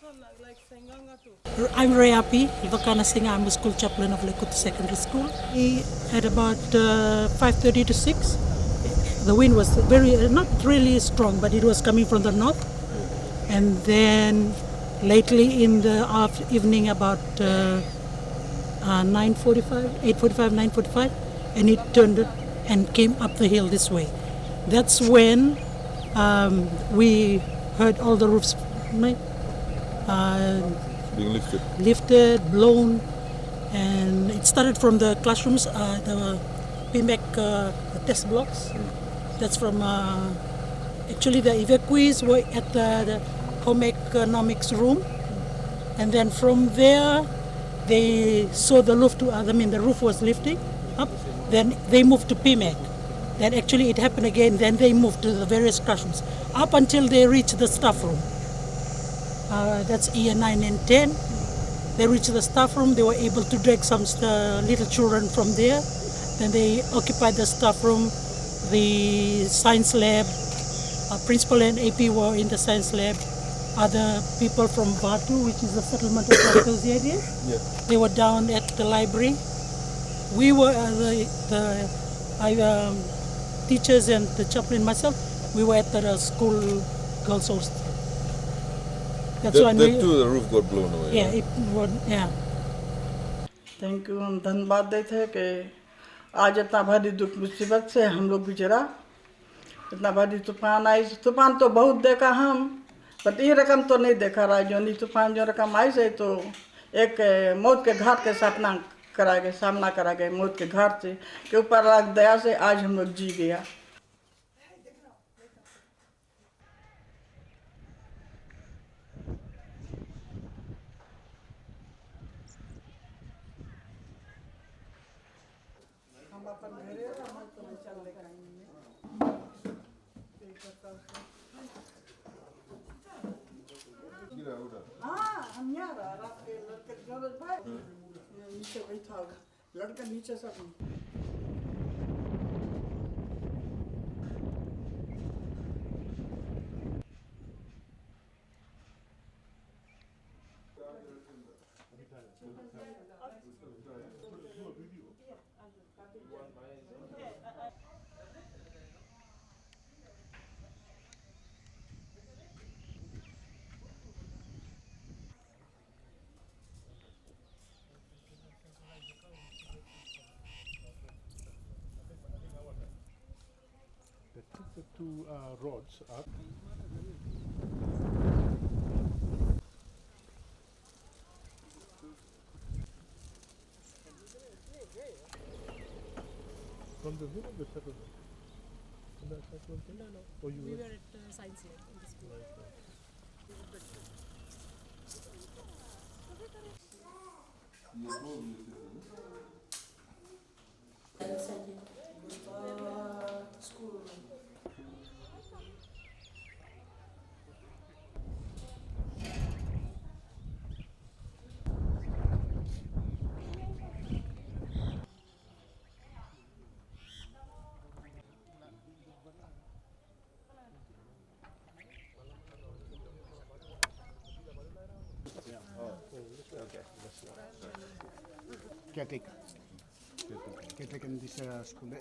I'm Rayapi, Ivakana Singh. I'm the school chaplain of Lekutu Secondary School. At about 5:30 to 6, the wind was not really strong, but it was coming from the north. And then lately in the evening about 9:45, 8:45, 9:45, and it turned and came up the hill this way. That's when we heard all the roofs being lifted, blown, and it started from the classrooms, the PMEC test blocks. That's from actually the evacuees were at the home economics room, and then from there they saw the the roof was lifting up. Then they moved to PMEC. Then actually it happened again. Then they moved to the various classrooms up until they reached the staff room. That's year 9 and 10. They reached the staff room. They were able to drag some little children from there. Then they occupied the staff room. The science lab, principal and AP were in the science lab. Other people from Batu, which is the settlement of those areas, they were down at the library. We were teachers and the chaplain myself. We were at the school girls' hostel. That's that too, the roof got blown away. Yeah. Thank you. हम धन्यवाद देते हैं कि आज इतना भारी दुख मुसीबत से हम लोग गुजरा। इतना भारी तूफान आई, तूफान तो बहुत देखा हम, बट ये रकम तो नहीं देखा रहा। जो नहीं तूफान जो रकम आई से तो एक मौत के घाट के सामना करा गए मौत के घाट से के ऊपर दया से आज हम लोग जी गया। नीचे बैठा होगा लड़का नीचे सब the two rods up. From the hill of the settlement? In that settlement? No. Or you We were at science lab in the school. Caretaker in this school. Yeah.